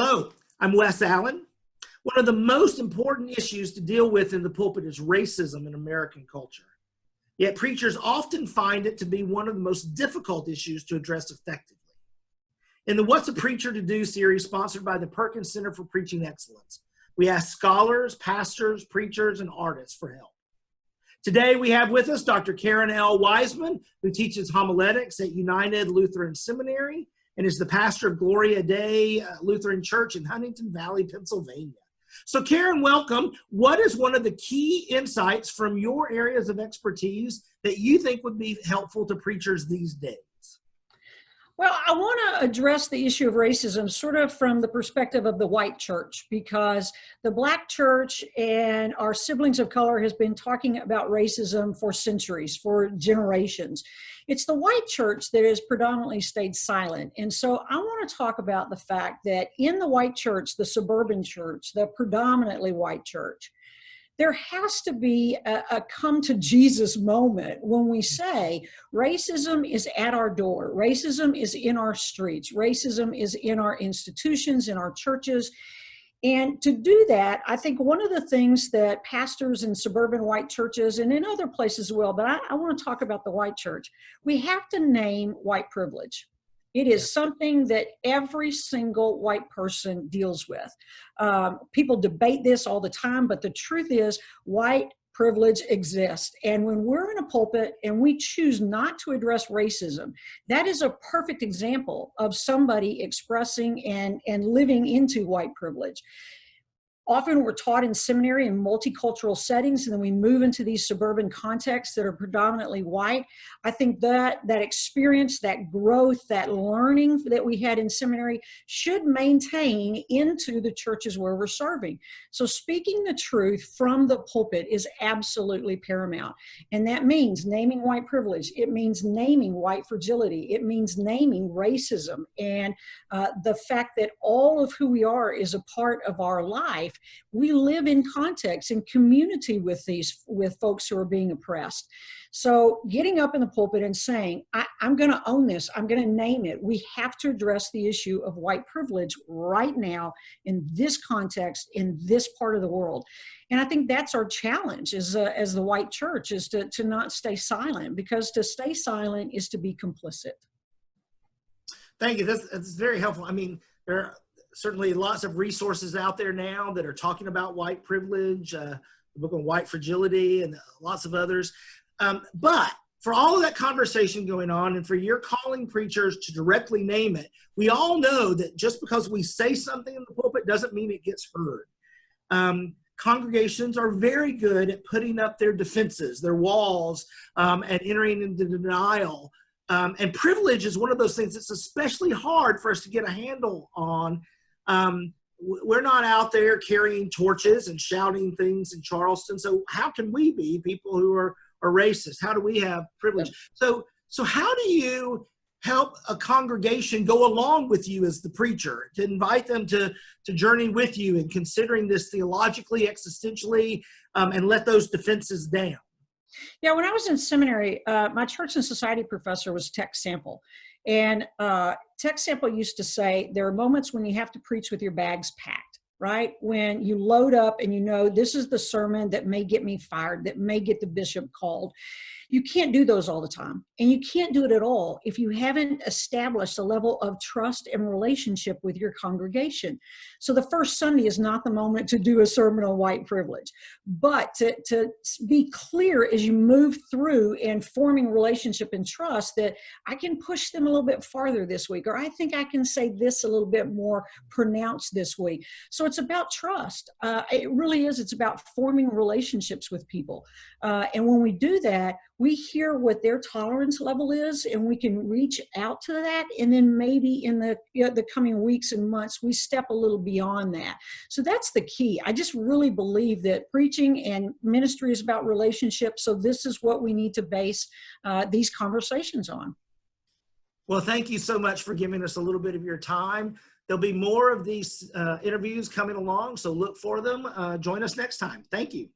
Hello, I'm Wes Allen. One of the most important issues to deal with in the pulpit is racism in American culture. Yet preachers often find it to be one of the most difficult issues to address effectively. In the What's a Preacher to Do series sponsored by the Perkins Center for Preaching Excellence, we ask scholars, pastors, preachers, and artists for help. Today we have with us Dr. Karyn L. Wiseman, who teaches homiletics at United Lutheran Seminary and is the pastor of Gloria Dei Lutheran Church in Huntington Valley, Pennsylvania. So Karyn, welcome. What is one of the key insights from your areas of expertise that you think would be helpful to preachers these days? Well, I want to address the issue of racism sort of from the perspective of the white church, because the black church and our siblings of color has been talking about racism for centuries, for generations. It's the white church that has predominantly stayed silent. And so I want to talk about the fact that in the white church, the suburban church, the predominantly white church, there has to be a come to Jesus moment when we say racism is at our door, racism is in our streets, racism is in our institutions, in our churches. And to do that, I think one of the things that pastors in suburban white churches and in other places as well, but I want to talk about the white church, we have to name white privilege. It is something that every single white person deals with. People debate this all the time, but the truth is white privilege exists. And when we're in a pulpit and we choose not to address racism, that is a perfect example of somebody expressing and living into white privilege. Often we're taught in seminary in multicultural settings, and then we move into these suburban contexts that are predominantly white. I think that experience, that growth, that learning that we had in seminary should maintain into the churches where we're serving. So speaking the truth from the pulpit is absolutely paramount. And that means naming white privilege. It means naming white fragility. It means naming racism and the fact that all of who we are is a part of our life. We live in context and community with folks who are being oppressed. So getting up in the pulpit and saying, I'm going to own this, I'm going to name it. We have to address the issue of white privilege right now in this context, in this part of the world. And I think that's our challenge as the white church, is to not stay silent, because to stay silent is to be complicit. Thank you. That's very helpful. I mean, there are certainly lots of resources out there now that are talking about white privilege, the book on white fragility, and lots of others. But for all of that conversation going on, and for your calling preachers to directly name it, we all know that just because we say something in the pulpit doesn't mean it gets heard. Congregations are very good at putting up their defenses, their walls, and entering into denial. And privilege is one of those things that's especially hard for us to get a handle on. We're not out there carrying torches and shouting things in Charleston. So how can we be people who are racist? How do we have privilege? So how do you help a congregation go along with you as the preacher, to invite them to journey with you in considering this theologically, existentially, and let those defenses down? Yeah, when I was in seminary, my church and society professor was Tex Sample. And Tex Sample used to say, there are moments when you have to preach with your bags packed, right? When you load up and you know this is the sermon that may get me fired, that may get the bishop called. You can't do those all the time. And you can't do it at all if you haven't established a level of trust and relationship with your congregation. So the first Sunday is not the moment to do a sermon on white privilege. But to be clear as you move through and forming relationship and trust, that I can push them a little bit farther this week, or I think I can say this a little bit more pronounced this week. So it's about trust. It really is. It's about forming relationships with people. And when we do that, we hear what their tolerance level is, and we can reach out to that. And then maybe in the coming weeks and months, we step a little beyond that. So that's the key. I just really believe that preaching and ministry is about relationships. So this is what we need to base these conversations on. Well, thank you so much for giving us a little bit of your time. There'll be more of these interviews coming along, so look for them. Join us next time. Thank you.